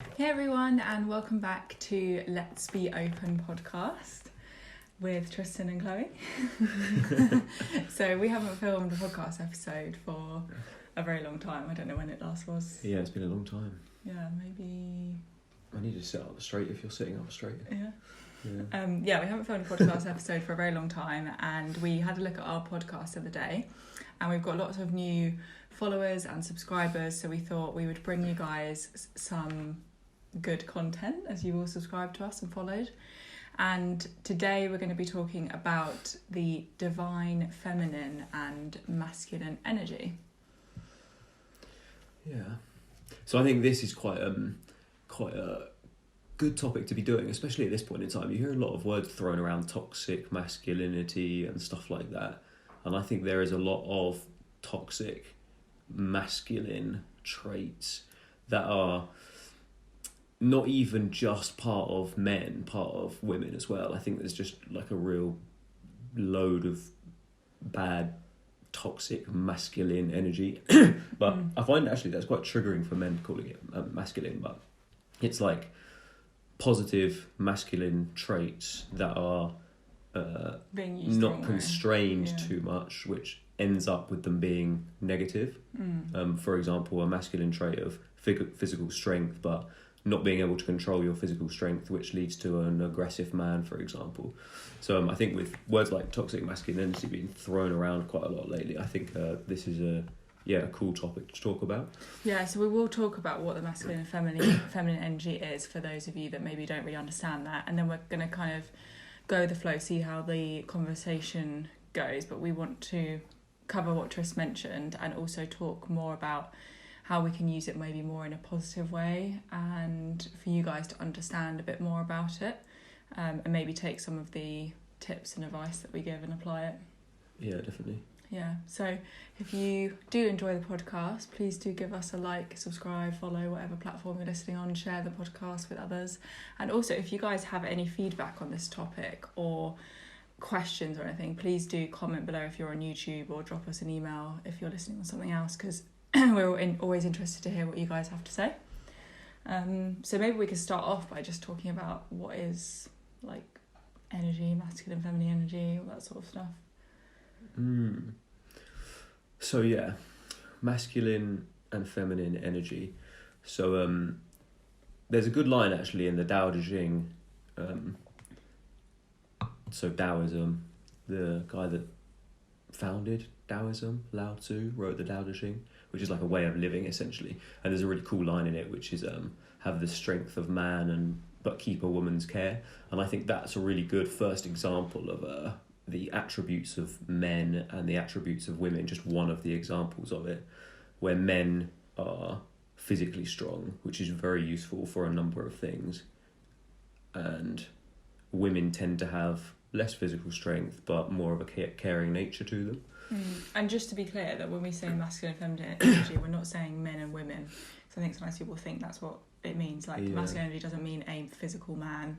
Hey everyone, and welcome back to Let's Be Open podcast with Tristan and Chloe. So we haven't filmed a podcast episode for a very long time. I don't know when it last was. Yeah, it's been a long time. Yeah, maybe. I need to sit up straight if you're sitting up straight. Yeah. Yeah. We haven't filmed a podcast episode for a very long time, and we had a look at our podcast the other day, and we've got lots of new followers and subscribers, so we thought we would bring you guys some good content as you all subscribed to us and followed. And today we're going to be talking about the divine feminine and masculine energy. Yeah. So I think this is quite a good topic to be doing, especially at this point in time. You hear a lot of words thrown around, toxic masculinity and stuff like that. And I think there is a lot of toxic masculine traits that are not even just part of men, part of women as well. I think there's just like a real load of bad, toxic, masculine energy. But I find actually that's quite triggering for men calling it masculine, but it's like positive masculine traits that are being used not constrained too much, which ends up with them being negative. For example, a masculine trait of physical strength, but not being able to control your physical strength, which leads to an aggressive man, for example. So I think with words like toxic masculinity being thrown around quite a lot lately, I think this is a cool topic to talk about. Yeah, so we will talk about what the masculine and feminine energy is for those of you that maybe don't really understand that, and then we're going to kind of go with the flow, see how the conversation goes. But we want to cover what Tris mentioned and also talk more about how we can use it maybe more in a positive way, and for you guys to understand a bit more about it, and maybe take some of the tips and advice that we give and apply it. Yeah, definitely. Yeah, so if you do enjoy the podcast, please do give us a like, subscribe, follow whatever platform you're listening on, share the podcast with others. And also, if you guys have any feedback on this topic or questions or anything, please do comment below if you're on YouTube, or drop us an email if you're listening on something else, because we're always interested to hear what you guys have to say. So maybe we could start off by just talking about what is like energy, masculine, feminine energy, all that sort of stuff. So yeah, masculine and feminine energy. So there's a good line actually in the Tao Te Ching. So Taoism, the guy that founded Taoism, Lao Tzu, wrote the Tao Te Ching, which is like a way of living essentially. And there's a really cool line in it which is have the strength of man but keep a woman's care. And I think that's a really good first example of the attributes of men and the attributes of women, just one of the examples of it, where men are physically strong, which is very useful for a number of things, and women tend to have less physical strength but more of a caring nature to them. And just to be clear, that when we say masculine and feminine energy, we're not saying men and women. So I think sometimes people think that's what it means. Like masculine energy doesn't mean a physical man,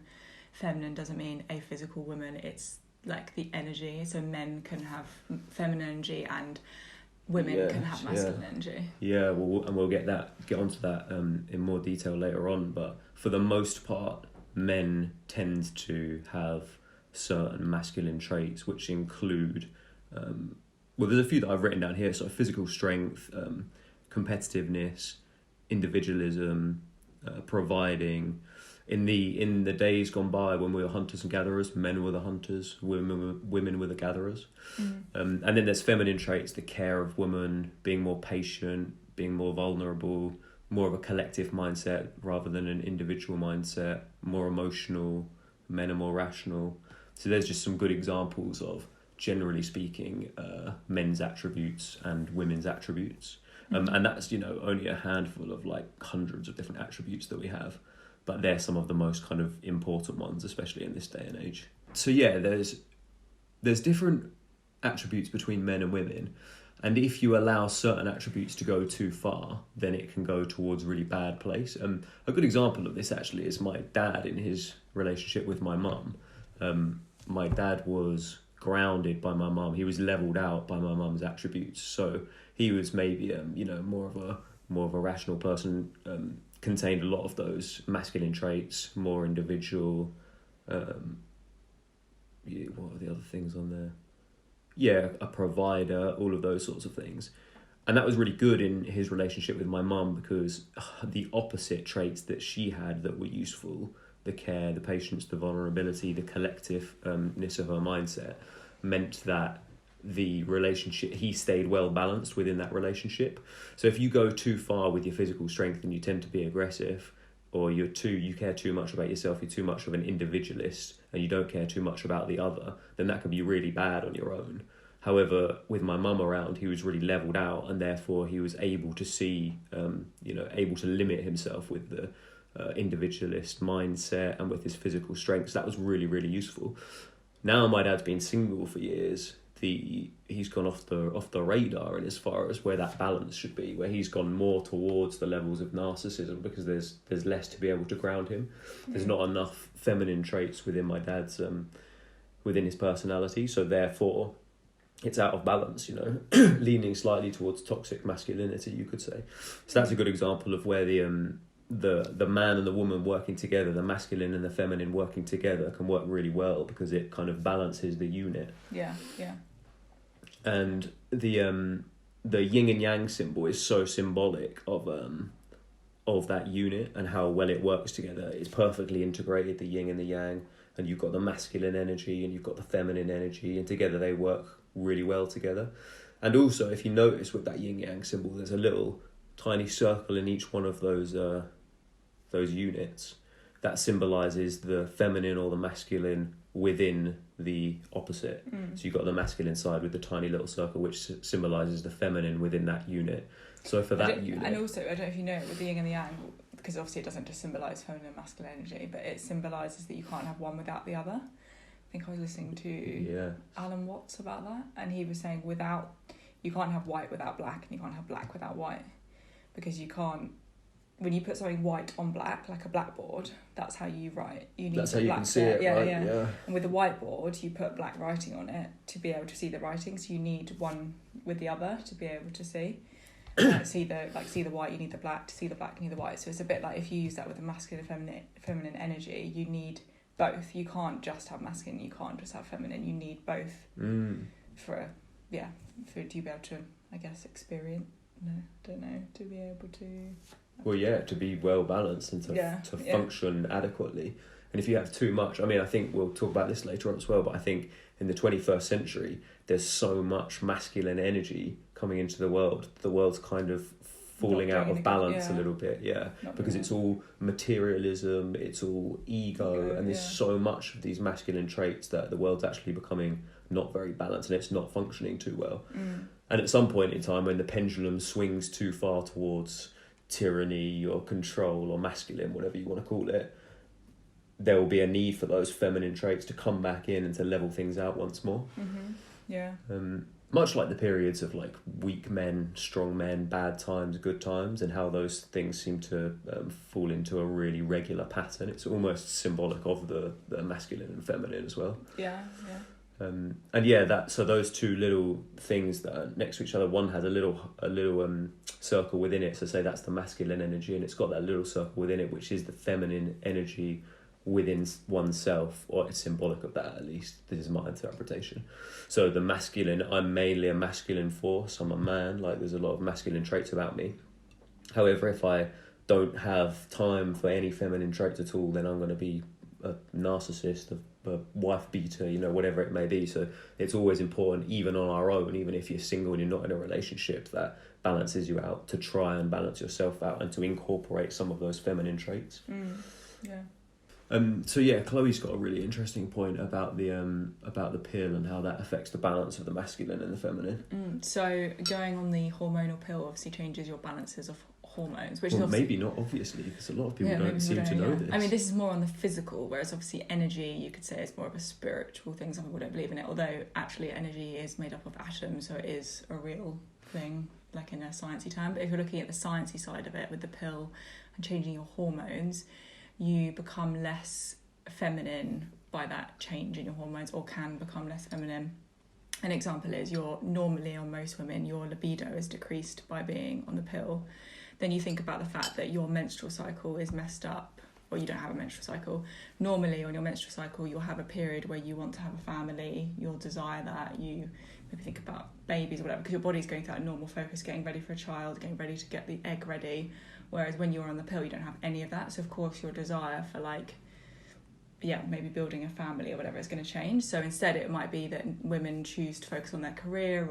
feminine doesn't mean a physical woman. It's like the energy. So men can have feminine energy and women can have masculine energy. Yeah, we'll get onto that in more detail later on. But for the most part, men tend to have certain masculine traits, which include there's a few that I've written down here. So physical strength, competitiveness, individualism, providing. In the days gone by when we were hunters and gatherers, men were the hunters, women were the gatherers. And then there's feminine traits, the care of woman, being more patient, being more vulnerable, more of a collective mindset rather than an individual mindset, more emotional, men are more rational. So there's just some good examples of, generally speaking, men's attributes and women's attributes. And that's, only a handful of like hundreds of different attributes that we have. But they're some of the most kind of important ones, especially in this day and age. So yeah, there's different attributes between men and women. And if you allow certain attributes to go too far, then it can go towards a really bad place. A good example of this actually is my dad in his relationship with my mum. My dad was grounded by my mum. He was leveled out by my mum's attributes. So he was maybe more of a rational person. contained a lot of those masculine traits, more individual. What are the other things on there? Yeah, a provider, all of those sorts of things. And that was really good in his relationship with my mum, because the opposite traits that she had that were useful, the care, the patience, the vulnerability, the collectiveness of her mindset, meant that the relationship, he stayed well balanced within that relationship. So if you go too far with your physical strength and you tend to be aggressive, or you care too much about yourself, you're too much of an individualist, and you don't care too much about the other, then that can be really bad on your own. However, with my mum around, he was really leveled out, and therefore he was able to see, able to limit himself with the individualist mindset and with his physical strengths. That was really, really useful. Now my dad's been single for years. He's gone off the radar, and as far as where that balance should be, where he's gone more towards the levels of narcissism, because there's less to be able to ground him. There's not enough feminine traits within my dad's within his personality, so therefore it's out of balance, leaning slightly towards toxic masculinity, you could say. So that's a good example of where the man and the woman working together, the masculine and the feminine working together, can work really well, because it kind of balances the unit. Yeah. And the yin and yang symbol is so symbolic of that unit and how well it works together. It's perfectly integrated, the yin and the yang, and you've got the masculine energy and you've got the feminine energy, and together they work really well together. And also, if you notice with that yin yang symbol, there's a little tiny circle in each one of those units that symbolizes the feminine or the masculine within the opposite. So you've got the masculine side with the tiny little circle, which symbolizes the feminine within that unit. So for that unit, and also, I don't know if you know, with the yin and the yang, because obviously it doesn't just symbolize feminine and masculine energy, but it symbolizes that you can't have one without the other. I think I was listening to Alan Watts about that, and he was saying you can't have white without black, and you can't have black without white, because you can't. When you put something white on black, like a blackboard, that's how you write. That's how you can see it, right? Yeah. And with the whiteboard, you put black writing on it to be able to see the writing. So you need one with the other to be able to see. See the white, you need the black. To see the black, you need the white. So it's a bit like if you use that with the masculine and feminine energy, you need both. You can't just have masculine, you can't just have feminine. You need both for to be able to, I guess, experience. No, don't know, to be able to. Well, to be well balanced and to function adequately. And if you have too much, I think we'll talk about this later on as well, but I think in the 21st century, there's so much masculine energy coming into the world. The world's kind of falling out of balance a little bit, because it's all materialism, it's all ego, and there's so much of these masculine traits that the world's actually becoming not very balanced, and it's not functioning too well. And at some point in time, when the pendulum swings too far towards tyranny or control or masculine, whatever you want to call it, there will be a need for those feminine traits to come back in and to level things out once more. Much like the periods of like weak men, strong men, bad times, good times, and how those things seem to fall into a really regular pattern. It's almost symbolic of the masculine and feminine as well. So those two little things that are next to each other, one has a little circle within it, so say that's the masculine energy, and it's got that little circle within it, which is the feminine energy within oneself, or it's symbolic of that, at least. This is my interpretation. So the masculine, I'm mainly a masculine force, I'm a man, like there's a lot of masculine traits about me. However, if I don't have time for any feminine traits at all, then I'm going to be a narcissist, a wife beater, whatever it may be. So it's always important, even on our own, even if you're single and you're not in a relationship, that balances you out, to try and balance yourself out and to incorporate some of those feminine traits. Chloe's got a really interesting point about the pill and how that affects the balance of the masculine and the feminine. So going on the hormonal pill obviously changes your balances of hormones, which is maybe not obviously, because a lot of people don't seem to know this. This is more on the physical, whereas obviously energy, you could say, is more of a spiritual thing. Some people don't believe in it, although actually energy is made up of atoms, so it is a real thing, like in a sciencey term. But if you're looking at the sciencey side of it with the pill and changing your hormones, you become less feminine by that change in your hormones, or can become less feminine. An example is, normally on most women, your libido is decreased by being on the pill. then you think about the fact that your menstrual cycle is messed up, or you don't have a menstrual cycle. Normally on your menstrual cycle, you'll have a period where you want to have a family, you'll desire that, you maybe think about babies or whatever, because your body's going through that normal focus, getting ready for a child, getting ready to get the egg ready. Whereas when you're on the pill, you don't have any of that. So of course your desire for maybe building a family or whatever is going to change. So instead it might be that women choose to focus on their career,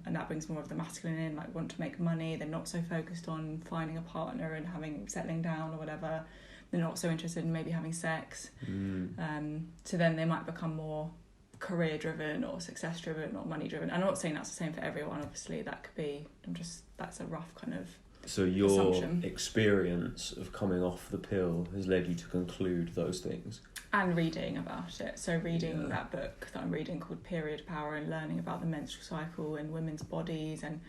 and that brings more of the masculine in, like want to make money. They're not so focused on finding a partner and settling down or whatever. They're not so interested in maybe having sex. So then they might become more career driven or success driven or money driven. I'm not saying that's the same for everyone, obviously. That could be, that's a rough kind of So your assumption. Experience of coming off the pill has led you to conclude those things? And reading about it. So reading that book that I'm reading called Period Power, and learning about the menstrual cycle and women's bodies, and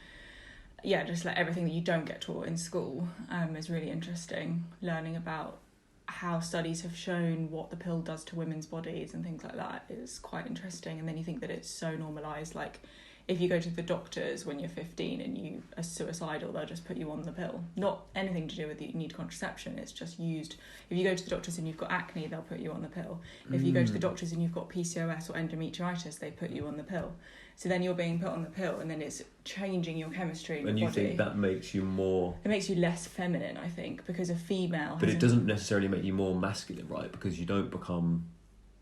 just like everything that you don't get taught in school is really interesting. Learning about how studies have shown what the pill does to women's bodies and things like that is quite interesting. And then you think that it's so normalised. Like if you go to the doctors when you're 15 and you are suicidal, they'll just put you on the pill. Not anything to do with you need contraception, it's just used. If you go to the doctors and you've got acne, they'll put you on the pill. If you go to the doctors and you've got PCOS or endometritis, they put you on the pill. So then you're being put on the pill, and then it's changing your chemistry in your body. And you think that makes you more... It makes you less feminine, I think, because a female... But it doesn't necessarily make you more masculine, right? Because you don't become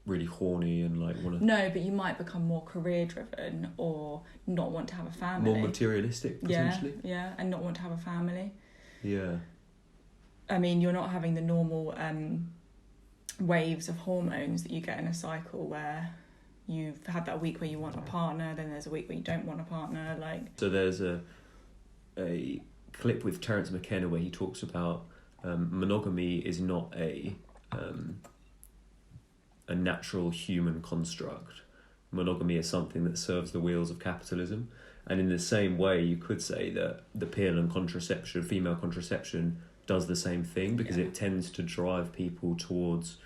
really horny and like want to... No, but you might become more career driven or not want to have a family. More materialistic, potentially. Yeah, and not want to have a family. Yeah. I mean, you're not having the normal waves of hormones that you get in a cycle where you've had that week where you want a partner, then there's a week where you don't want a partner. So there's a clip with Terence McKenna where he talks about monogamy is not a natural human construct. Monogamy is something that serves the wheels of capitalism. And in the same way, you could say that the pill and contraception, female contraception, does the same thing, because it tends to drive people towards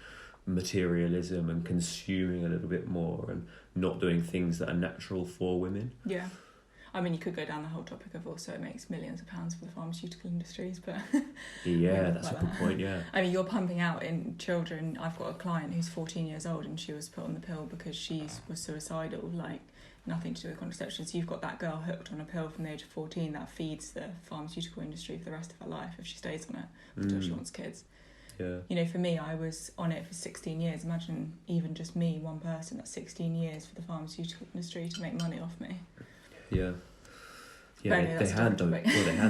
materialism and consuming a little bit more and not doing things that are natural for women. Yeah. I mean, you could go down the whole topic of also it makes millions of pounds for the pharmaceutical industries, but... Yeah, that's a good point, yeah. I mean, you're pumping out in children. I've got a client who's 14 years old and she was put on the pill because she was suicidal, like nothing to do with contraception. So you've got that girl hooked on a pill from the age of 14 that feeds the pharmaceutical industry for the rest of her life if she stays on it until she wants kids. Yeah. You know, for me, I was on it for 16 years. Imagine even just me, one person, that's 16 years for the pharmaceutical industry to make money off me. Yeah. Yeah, anyway, they hand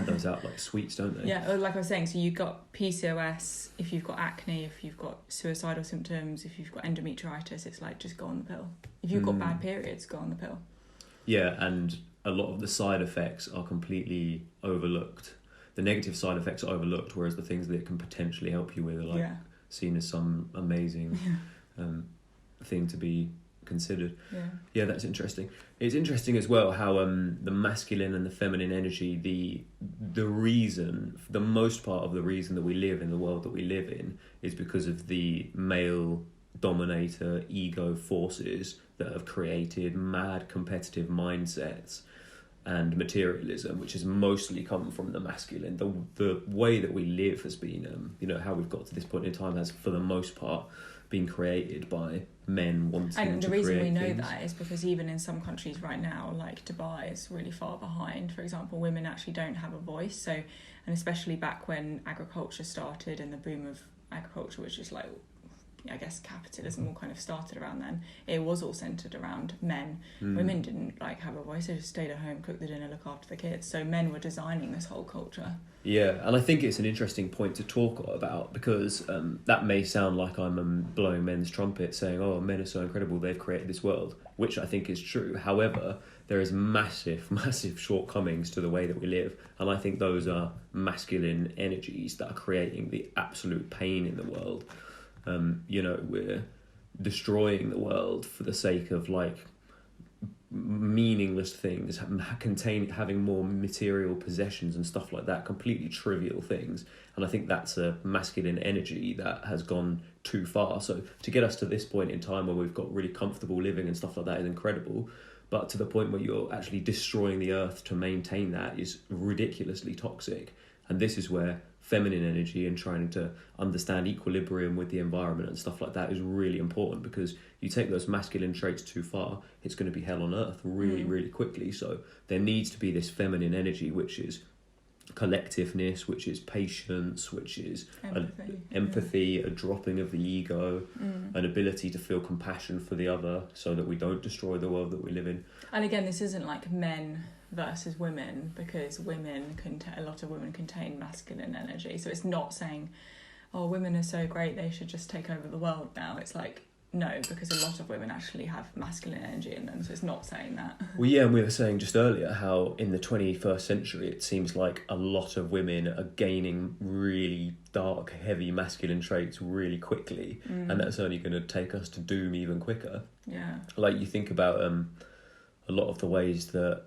those out like sweets, don't they? Yeah, like I was saying, so you've got PCOS, if you've got acne, if you've got suicidal symptoms, if you've got endometritis, it's like just go on the pill. If you've got bad periods, go on the pill. Yeah, and a lot of the side effects are completely overlooked. The negative side effects are overlooked, whereas the things that it can potentially help you with are seen as some amazing thing to be considered. Yeah, that's interesting. It's interesting as well how the masculine and the feminine energy, the reason, for the most part of the reason that we live in the world that we live in is because of the male dominator ego forces that have created mad competitive mindsets and materialism, which has mostly come from the masculine. The way that we live has been, how we've got to this point in time has, for the most part, been created by men wanting to create And the reason we know things. that is because even in some countries right now, like Dubai is really far behind. For example, women actually don't have a voice. So, and especially back when agriculture started and the boom of agriculture, which is like, I guess capitalism all kind of started around then. It was all centred around men. Women didn't have a voice. They just stayed at home, cooked the dinner, look after the kids. So men were designing this whole culture. Yeah, and I think it's an interesting point to talk about because that may sound like I'm blowing men's trumpet saying, oh, men are so incredible, they've created this world, which I think is true. However, there is massive shortcomings to the way that we live. And I think those are masculine energies that are creating the absolute pain in the world. We're destroying the world for the sake of meaningless things, having more material possessions and stuff like that, completely trivial things. And I think that's a masculine energy that has gone too far. So to get us to this point in time where we've got really comfortable living and stuff like that is incredible. But to the point where you're actually destroying the earth to maintain that is ridiculously toxic. And this is where feminine energy and trying to understand equilibrium with the environment and stuff like that is really important, because you take those masculine traits too far, it's going to be hell on earth really quickly. So there needs to be this feminine energy, which is collectiveness, which is patience, which is empathy, a dropping of the ego, an ability to feel compassion for the other so that we don't destroy the world that we live in. And again, this isn't like men versus women, because a lot of women contain masculine energy. So it's not saying, oh, women are so great, they should just take over the world now. It's like, no, because a lot of women actually have masculine energy in them, so it's not saying that. Well, yeah, and we were saying just earlier how in the 21st century it seems like a lot of women are gaining really dark, heavy masculine traits really quickly, and that's only going to take us to doom even quicker. Yeah. Like, you think about a lot of the ways that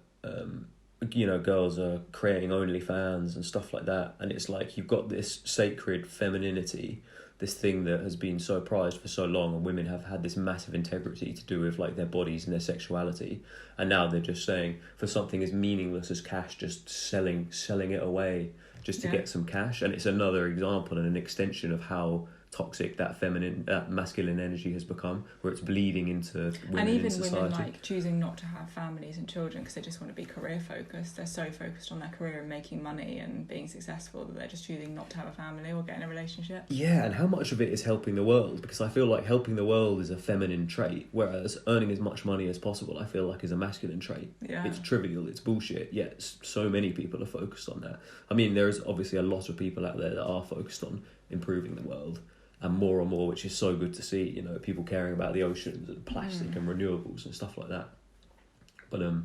girls are creating OnlyFans and stuff like that, and it's like you've got this sacred femininity, this thing that has been so prized for so long, and women have had this massive integrity to do with like their bodies and their sexuality, and now they're just saying for something as meaningless as cash, just selling it away just to get some cash. And it's another example and an extension of how toxic that masculine energy has become, where it's bleeding into women and even in society. women like choosing not to have families and children because they just want to be career focused. They're so focused on their career and making money and being successful that they're just choosing not to have a family or get in a relationship. Yeah, and how much of it is helping the world? Because I feel like helping the world is a feminine trait, whereas earning as much money as possible I feel like is a masculine trait. Yeah. It's trivial, it's bullshit, yet so many people are focused on that. I mean, there's obviously a lot of people out there that are focused on improving the world, and more, which is so good to see, people caring about the oceans and plastic and renewables and stuff like that. But no,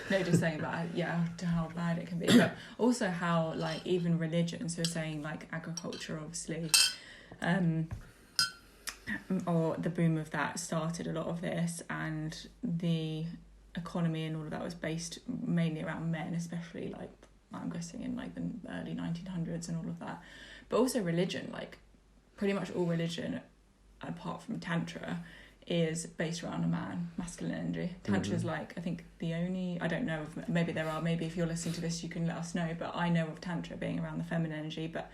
just saying about to how bad it can be, but also how like even religion. So saying like agriculture, obviously, or the boom of that started a lot of this, and the economy and all of that was based mainly around men, especially like I'm guessing in like the early 1900s and all of that. But also religion, like pretty much all religion apart from Tantra is based around a man, masculine energy. Tantra is like, I think the only, I don't know, maybe there are, maybe if you're listening to this you can let us know, but I know of Tantra being around the feminine energy. But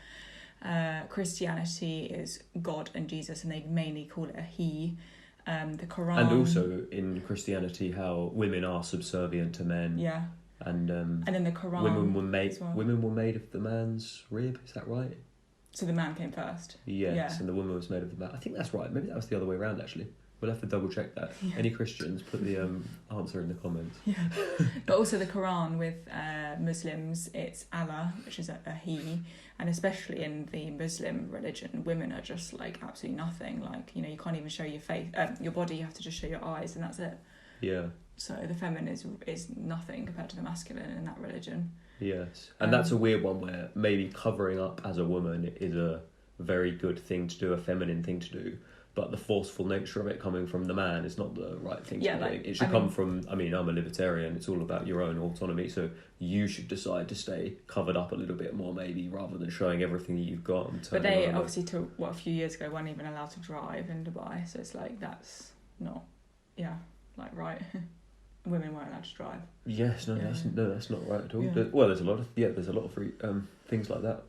Christianity is God and Jesus, and they mainly call it a he. The Quran. And also in Christianity how women are subservient to men. Yeah. And then the Quran. Women were made of the man's rib, is that right? So the man came first. Yes, and the woman was made of the man. I think that's right. Maybe that was the other way around, actually. We'll have to double check that. Yeah. Any Christians, put the answer in the comments. Yeah. But also the Quran with Muslims, it's Allah, which is a he. And especially in the Muslim religion, women are just like absolutely nothing. Like, you can't even show your face, your body, you have to just show your eyes, and that's it. Yeah. So the feminine is nothing compared to the masculine in that religion. Yes. And that's a weird one where maybe covering up as a woman is a very good thing to do, a feminine thing to do, but the forceful nature of it coming from the man is not the right thing to do. Like, it should come from, I'm a libertarian, it's all about your own autonomy, so you should decide to stay covered up a little bit more maybe, rather than showing everything that you've got. But they obviously took, a few years ago weren't even allowed to drive in Dubai, so it's like that's not, right. Women weren't allowed to drive. Yes, that's not right at all. Yeah. There's a lot of free, things like that.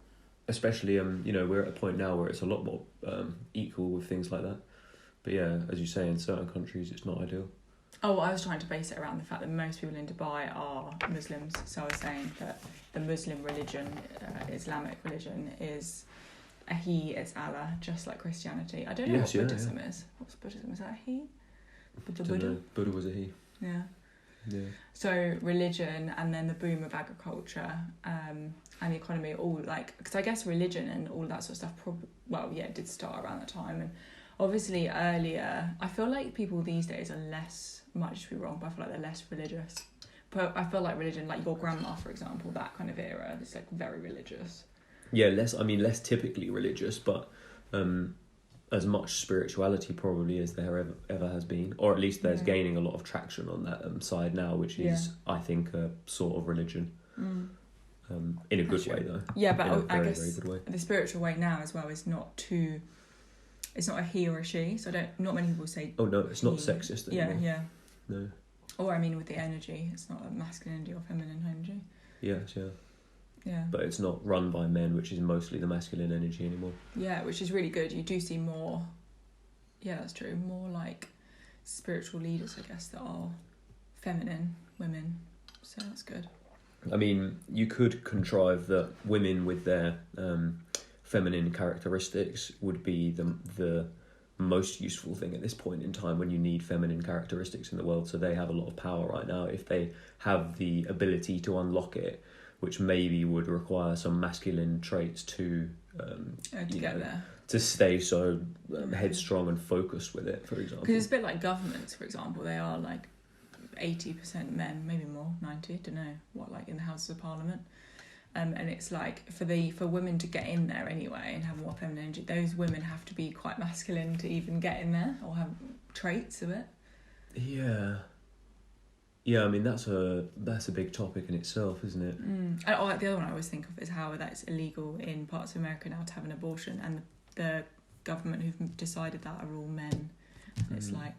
Especially, we're at a point now where it's a lot more equal with things like that. But yeah, as you say, in certain countries, it's not ideal. Oh, I was trying to base it around the fact that most people in Dubai are Muslims. So I was saying that the Muslim religion, Islamic religion, is a he, it's Allah, just like Christianity. I don't know what Buddhism is. What's Buddhism? Is that a he? Buddha was a he. Yeah. Yeah. So religion, and then the boom of agriculture and the economy, all like, because I guess religion and all that sort of stuff it did start around that time. And obviously earlier, I feel like people these days are less, might just be wrong, but I feel like they're less religious. But I feel like religion, like your grandma, for example, that kind of era, is like very religious. Yeah, less typically religious, but as much spirituality probably as there ever has been, or at least there's gaining a lot of traction on that side now, which is I think a sort of religion, in a good way though. Yeah, but in I guess very good way. The spiritual way now as well is not too. It's not a he or a she, so not many people say. Oh no, it's not sexist anymore. Yeah. No. Or with the energy, it's not a masculine energy or feminine energy. Yes, yeah. Yeah. But it's not run by men, which is mostly the masculine energy anymore. Yeah, which is really good. You do see more, yeah, that's true, more like spiritual leaders, I guess, that are feminine women. So that's good. I mean, you could contrive that women with their feminine characteristics would be the most useful thing at this point in time when you need feminine characteristics in the world. So they have a lot of power right now if they have the ability to unlock it, which maybe would require some masculine traits to get there. To stay so headstrong and focused with it, for example. Because it's a bit like governments, for example. They are like 80% men, maybe more, 90, don't know what, like in the Houses of Parliament. And it's like for women to get in there anyway and have more feminine energy, those women have to be quite masculine to even get in there or have traits of it. Yeah, I mean that's a big topic in itself, isn't it? And the other one I always think of is how that's illegal in parts of America now to have an abortion, and the government who've decided that are all men. And it's like.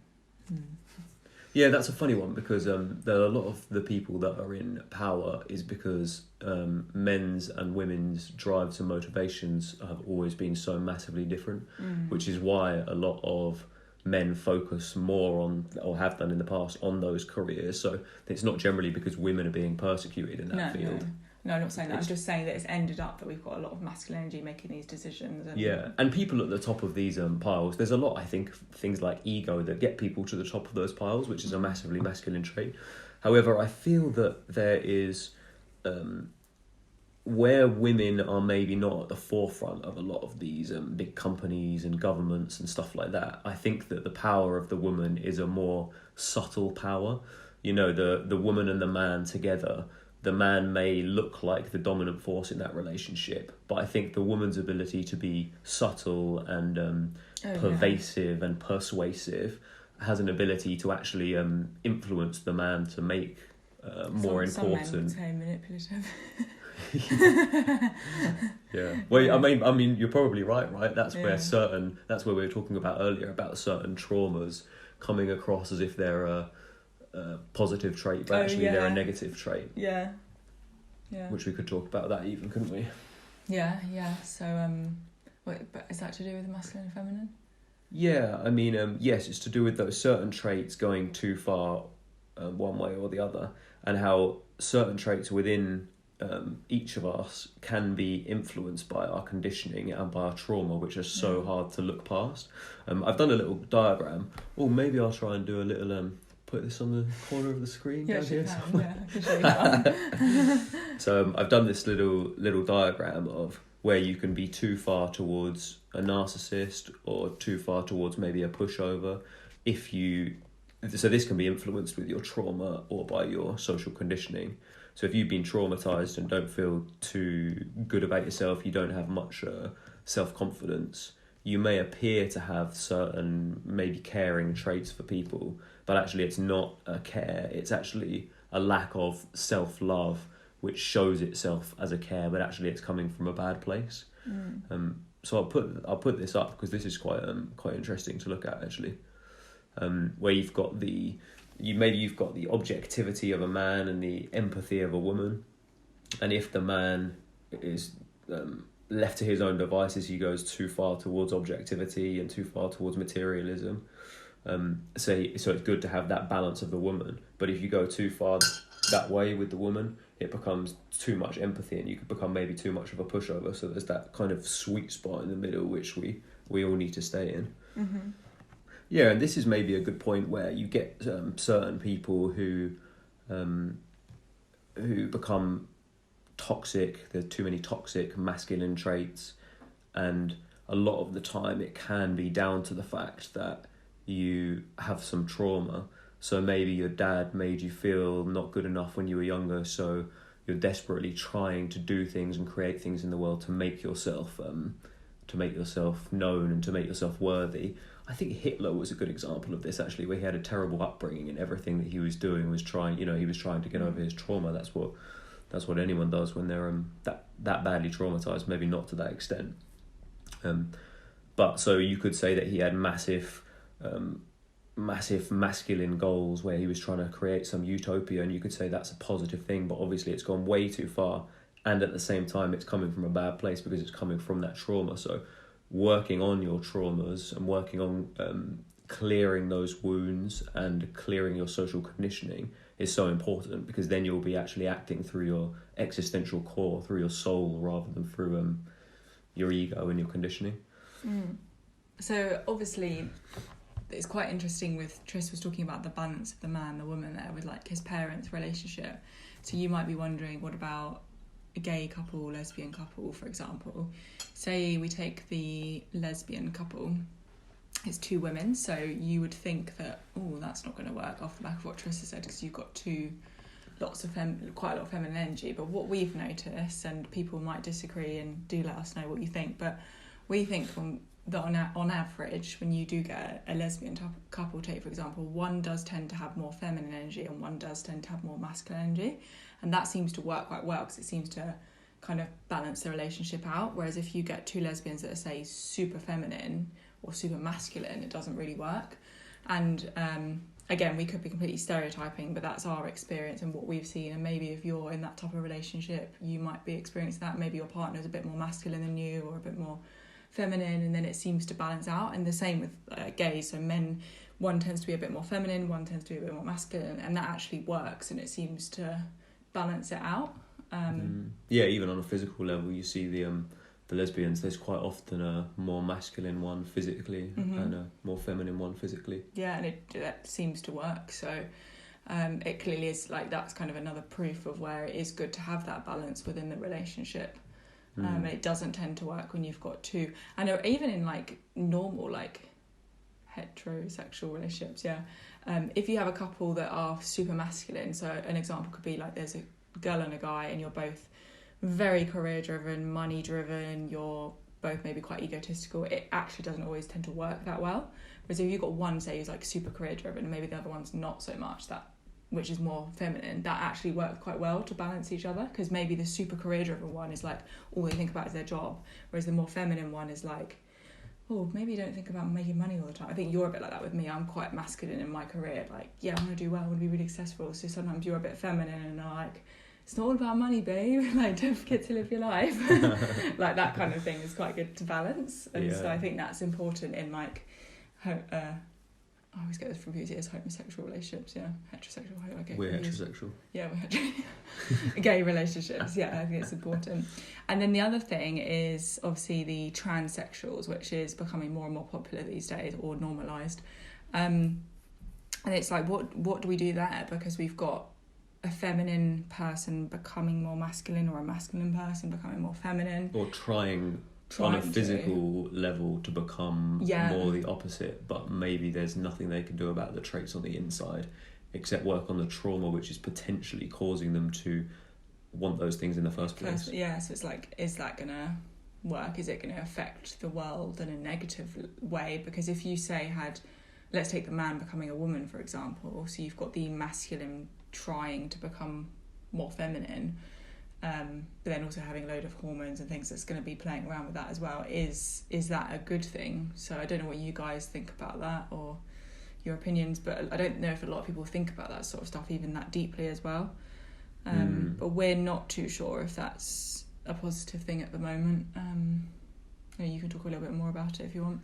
Yeah, that's a funny one because there are a lot of the people that are in power is because men's and women's drives and motivations have always been so massively different, which is why a lot of men focus more on, or have done in the past, on those careers. So it's not generally because women are being persecuted in that field. No, I'm not saying that. I'm just saying that it's ended up that we've got a lot of masculine energy making these decisions. And people at the top of these piles, there's a lot, I think, things like ego that get people to the top of those piles, which is a massively masculine trait. However, I feel that there is, where women are maybe not at the forefront of a lot of these big companies and governments and stuff like that, I think that the power of the woman is a more subtle power. You know, the woman and the man together, the man may look like the dominant force in that relationship, but I think the woman's ability to be subtle and pervasive and persuasive has an ability to actually influence the man to make more important. Some men would say manipulative. Yeah. Well, I mean, you're probably right. That's where we were talking about earlier about certain traumas coming across as if they're a positive trait, but actually they're a negative trait. Yeah. Which we could talk about that even, couldn't we? Yeah. So, but is that to do with masculine and feminine? Yeah, I mean, yes, it's to do with those certain traits going too far one way or the other, and how certain traits within each of us can be influenced by our conditioning and by our trauma, which are so hard to look past. I've done a little diagram. Or maybe I'll try and do a little put this on the corner of the screen down here. I can show you that. So I've done this little diagram of where you can be too far towards a narcissist or too far towards maybe a pushover. So this can be influenced with your trauma or by your social conditioning. So if you've been traumatized and don't feel too good about yourself, you don't have much self-confidence, you may appear to have certain maybe caring traits for people, but actually it's not a care, it's actually a lack of self-love, which shows itself as a care, but actually it's coming from a bad place. So I'll put this up because this is quite interesting to look at actually. Where you've got the objectivity of a man and the empathy of a woman, and if the man is left to his own devices, he goes too far towards objectivity and too far towards materialism. So it's good to have that balance of the woman, but if you go too far that way with the woman, it becomes too much empathy and you could become maybe too much of a pushover. So there's that kind of sweet spot in the middle which we all need to stay in. Mm-hmm. Yeah, and this is maybe a good point where you get certain people who become toxic. There's too many toxic masculine traits, and a lot of the time it can be down to the fact that you have some trauma. So maybe your dad made you feel not good enough when you were younger, so you're desperately trying to do things and create things in the world to make yourself known and to make yourself worthy. I think Hitler was a good example of this actually, where he had a terrible upbringing and everything that he was doing was trying to get over his trauma. That's what anyone does when they're that badly traumatized, maybe not to that extent. But so you could say that he had massive masculine goals where he was trying to create some utopia, and you could say that's a positive thing, but obviously it's gone way too far and at the same time it's coming from a bad place because it's coming from that trauma. So working on your traumas and working on clearing those wounds and clearing your social conditioning is so important, because then you'll be actually acting through your existential core, through your soul, rather than through your ego and your conditioning. So obviously it's quite interesting with Tris was talking about the balance of the man, the woman there, with like his parents' relationship. So you might be wondering, what about a gay couple, lesbian couple, for example? Say we take the lesbian couple, it's two women, so you would think that, oh, that's not going to work off the back of what Tris said, because you've got quite a lot of feminine energy. But what we've noticed, and people might disagree and do let us know what you think, but we think that on average, when you do get a lesbian couple, take for example, one does tend to have more feminine energy and one does tend to have more masculine energy, and that seems to work quite well because it seems to kind of balance the relationship out. Whereas if you get two lesbians that are, say, super feminine or super masculine, it doesn't really work. And again, we could be completely stereotyping, but that's our experience and what we've seen. And maybe if you're in that type of relationship, you might be experiencing that. Maybe your partner's a bit more masculine than you, or a bit more feminine, and then it seems to balance out. And the same with gays. So men, one tends to be a bit more feminine, one tends to be a bit more masculine, and that actually works, and it seems to balance it out. Yeah, even on a physical level, you see the lesbians, there's quite often a more masculine one physically and a more feminine one physically. Yeah, and that seems to work. So it clearly is like, that's kind of another proof of where it is good to have that balance within the relationship. And it doesn't tend to work when you've got two. I know even in like normal, like heterosexual relationships, if you have a couple that are super masculine, so an example could be like there's a girl and a guy and you're both very career driven, money driven, you're both maybe quite egotistical, it actually doesn't always tend to work that well. Whereas if you've got one, say, who's like super career driven and maybe the other one's not so much, that which is more feminine, that actually works quite well to balance each other, because maybe the super career driven one is like all they think about is their job, whereas the more feminine one is like, oh, maybe you don't think about making money all the time. I think you're a bit like that with me. I'm quite masculine in my career, like, yeah, I want to do well, I want to be really successful. So sometimes you're a bit feminine and are like, it's not all about money, babe, like, don't forget to live your life. Like, that kind of thing is quite good to balance. And so I think that's important in like I always get this confused as homosexual relationships, heterosexual. We're heterosexual. Yeah, we're gay relationships. Yeah, I think it's important. And then the other thing is obviously the transsexuals, which is becoming more and more popular these days, or normalised. And it's like, what do we do there? Because we've got a feminine person becoming more masculine, or a masculine person becoming more feminine, or trying on a physical level to become more the opposite, but maybe there's nothing they can do about the traits on the inside except work on the trauma which is potentially causing them to want those things in the first place. So it's like, is that going to work? Is it going to affect the world in a negative way? Because if you say let's take the man becoming a woman, for example, so you've got the masculine trying to become more feminine, but then also having a load of hormones and things that's going to be playing around with that as well. Is that a good thing? So I don't know what you guys think about that, or your opinions, but I don't know if a lot of people think about that sort of stuff even that deeply as well. But we're not too sure if that's a positive thing at the moment. You can talk a little bit more about it if you want.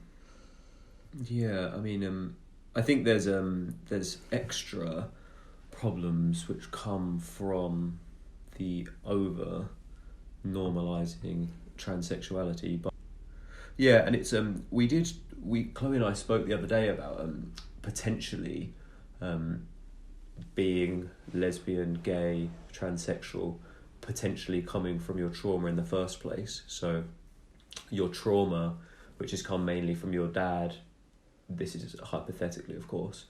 Yeah, I mean, I think there's extra problems which come from the over normalizing transsexuality, but and it's Chloe and I spoke the other day about potentially being lesbian, gay, transsexual, potentially coming from your trauma in the first place. So your trauma, which has come mainly from your dad, this is hypothetically of course,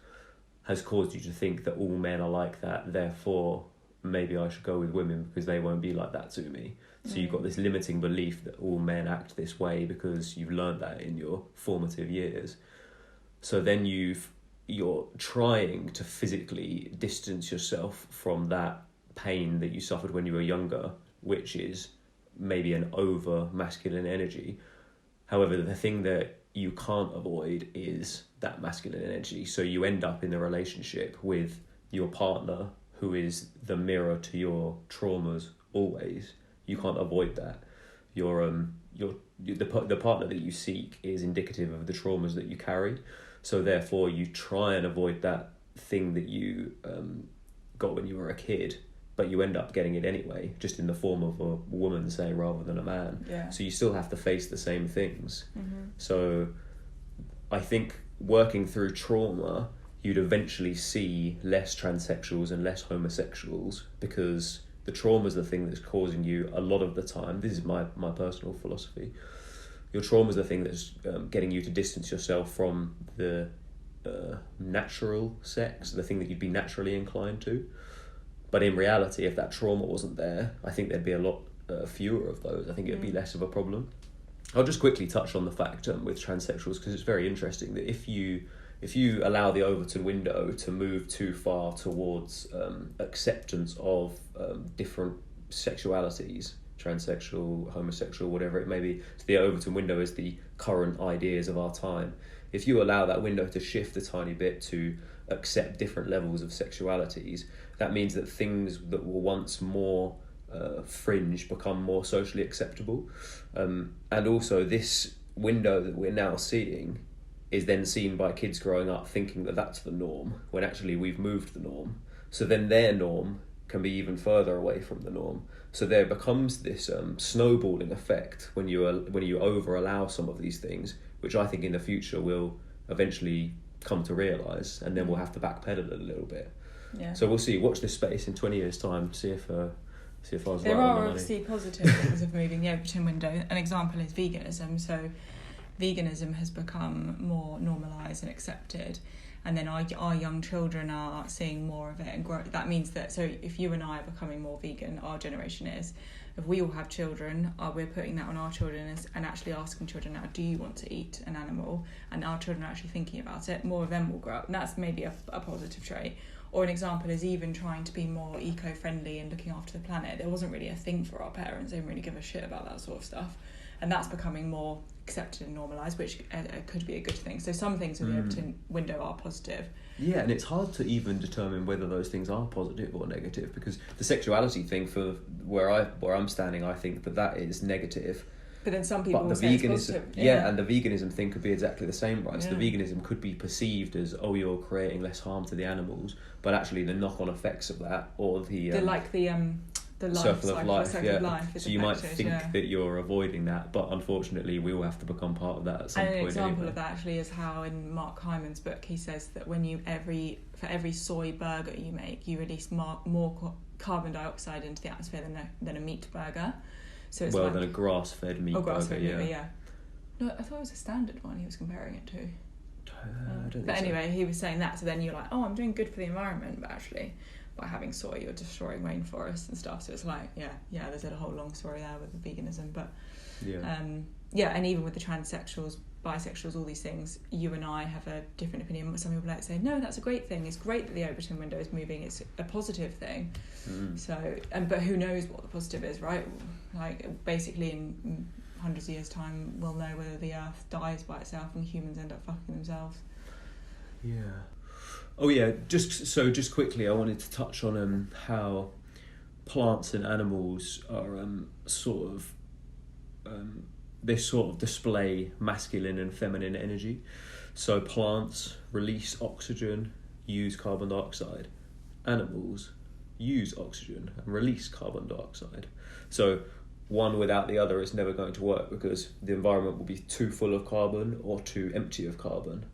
has caused you to think that all men are like that, therefore maybe I should go with women because they won't be like that to me. So you've got this limiting belief that all men act this way because you've learned that in your formative years. So then you're trying to physically distance yourself from that pain that you suffered when you were younger, which is maybe an over masculine energy. However, the thing that you can't avoid is that masculine energy. So you end up in the relationship with your partner who is the mirror to your traumas always. You can't avoid that. The partner that you seek is indicative of the traumas that you carry. So therefore, you try and avoid that thing that you got when you were a kid, but you end up getting it anyway, just in the form of a woman, say, rather than a man. Yeah. So you still have to face the same things. Mm-hmm. So I think working through trauma, you'd eventually see less transsexuals and less homosexuals, because the trauma is the thing that's causing you a lot of the time. This is my personal philosophy. Your trauma is the thing that's getting you to distance yourself from the natural sex, the thing that you'd be naturally inclined to. But in reality, if that trauma wasn't there, I think there'd be a lot fewer of those. I think it'd be less of a problem. I'll just quickly touch on the fact with transsexuals, because it's very interesting that if you allow the Overton window to move too far towards acceptance of different sexualities, transsexual, homosexual, whatever it may be, so the Overton window is the current ideas of our time. If you allow that window to shift a tiny bit to accept different levels of sexualities, that means that things that were once more fringe become more socially acceptable. And also this window that we're now seeing is then seen by kids growing up thinking that that's the norm, when actually we've moved the norm. So then their norm can be even further away from the norm. So there becomes this snowballing effect when you over allow some of these things, which I think in the future we'll eventually come to realise, and then we'll have to backpedal a little bit. Yeah. So we'll see. Watch this space in 20 years' time. See if I was right on the There money. are obviously positive things of moving the Overton window. An example is veganism. So veganism has become more normalised and accepted, and then our young children are seeing more of it and grow. That means that, so if you and I are becoming more vegan, our generation is, if we all have children, we're putting that on our children and actually asking children now, do you want to eat an animal? And our children are actually thinking about it. More of them will grow up, and that's maybe a positive trait. Or an example is even trying to be more eco-friendly and looking after the planet. There wasn't really a thing for our parents. They didn't really give a shit about that sort of stuff. And that's becoming more accepted and normalised, which could be a good thing. So some things with the Overton window are positive. Yeah, and it's hard to even determine whether those things are positive or negative, because the sexuality thing, for where I'm standing, I think that is negative. But then some people will say it's positive. Yeah, and the veganism thing could be exactly the same, right? Yeah. So the veganism could be perceived as, oh, you're creating less harm to the animals, but actually the knock-on effects of that, or the circle of life, so you might think that you're avoiding that, but unfortunately we all have to become part of that at some point. An example of that actually is how in Mark Hyman's book he says that when for every soy burger you make, you release more carbon dioxide into the atmosphere than a meat burger. So it's than a grass-fed meat burger. Yeah. No, I thought it was a standard one he was comparing it to. But anyway, so. He was saying that, so then you're like, oh, I'm doing good for the environment, but actually by having soy you're destroying rainforests and stuff. So it's like, yeah, there's a whole long story there with the veganism, but and even with the transsexuals, bisexuals, all these things, you and I have a different opinion. Some people like to say, no, that's a great thing. It's great that the Overton window is moving. It's a positive thing. So, but who knows what the positive is, right? Like basically in hundreds of years' time, we'll know whether the Earth dies by itself and humans end up fucking themselves. Yeah. Oh yeah. Just quickly, I wanted to touch on how plants and animals are they sort of display masculine and feminine energy. So plants release oxygen, use carbon dioxide. Animals use oxygen and release carbon dioxide. So one without the other is never going to work, because the environment will be too full of carbon or too empty of carbon.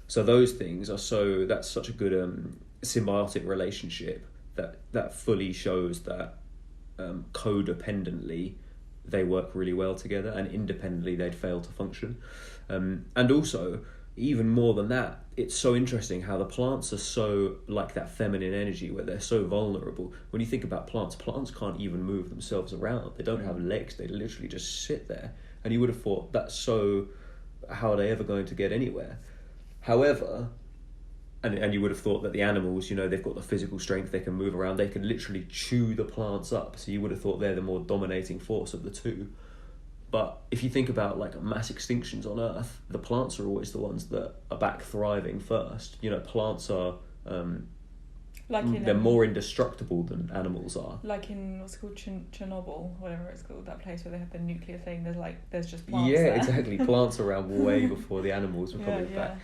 So those things that's such a good symbiotic relationship that fully shows that codependently they work really well together, and independently they'd fail to function. And also, even more than that, it's so interesting how the plants are so like that feminine energy where they're so vulnerable. When you think about plants can't even move themselves around. They don't have legs. They literally just sit there. And you would have thought, how are they ever going to get anywhere? However, and you would have thought that the animals, they've got the physical strength, they can move around, they can literally chew the plants up. So you would have thought they're the more dominating force of the two. But if you think about like mass extinctions on Earth, the plants are always the ones that are back thriving first. Plants are they're more indestructible than animals are. Like in what's it called, Chernobyl, whatever it's called, that place where they had the nuclear thing. There's just plants Yeah, there. exactly. Plants around way before the animals were coming back.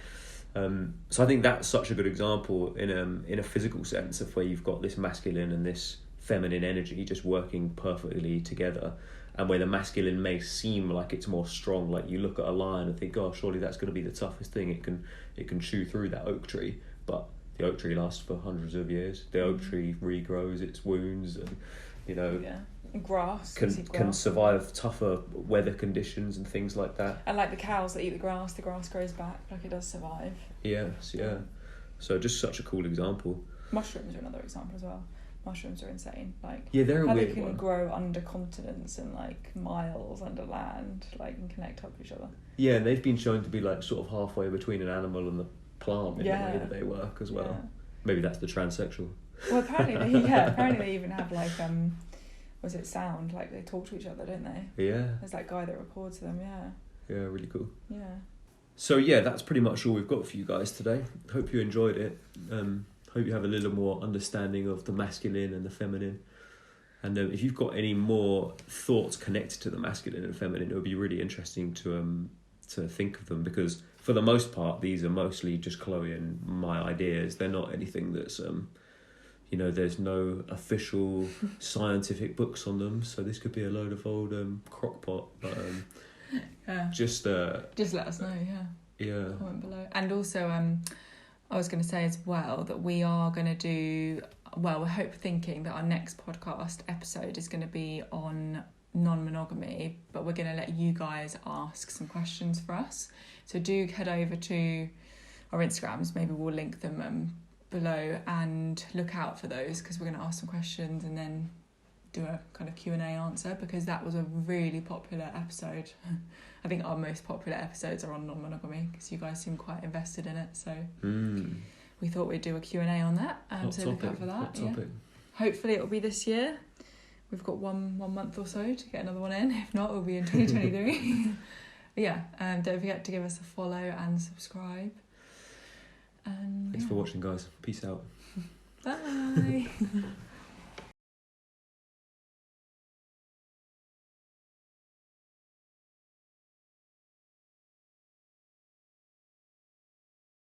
So I think that's such a good example in a physical sense of where you've got this masculine and this feminine energy just working perfectly together, and where the masculine may seem like it's more strong. Like you look at a lion and think, oh, surely that's going to be the toughest thing. It can chew through that oak tree, but the oak tree lasts for hundreds of years. The oak tree regrows its wounds, and And grass can survive tougher weather conditions and things like that. And like the cows that eat the grass grows back, like it does survive. Yes, yeah. So just such a cool example. Mushrooms are another example as well. Mushrooms are insane. Like they're a how weird they can one. grow under continents and like miles under land, like and connect up to each other. Yeah, and they've been shown to be like sort of halfway between an animal and the plant in the way that they work as well. Yeah. Maybe that's the transsexual. Well, apparently they even have like was it sound? Like they talk to each other, don't they? Yeah. There's that guy that records them. Yeah. Yeah, really cool. Yeah. So yeah, that's pretty much all we've got for you guys today. Hope you enjoyed it. Hope you have a little more understanding of the masculine and the feminine. And if you've got any more thoughts connected to the masculine and feminine, it would be really interesting to think of them, because for the most part, these are mostly just Chloe and my ideas. They're not anything that's, there's no official scientific books on them. So this could be a load of old crockpot. But just let us know. Yeah. Comment below. And also, I was going to say as well that we are going to do, we're thinking that our next podcast episode is going to be on non-monogamy, but we're going to let you guys ask some questions for us. So do head over to our Instagrams, maybe we'll link them below, and look out for those, because we're going to ask some questions and then do a kind of Q&A answer, because that was a really popular episode. I think our most popular episodes are on non-monogamy, because you guys seem quite invested in it, so we thought we'd do a Q&A on that. So look out for that. Hot topic. Hopefully it'll be this year. We've got one month or so to get another one in. If not, we'll be in 2023. Don't forget to give us a follow and subscribe. And Thanks for watching, guys. Peace out. Bye.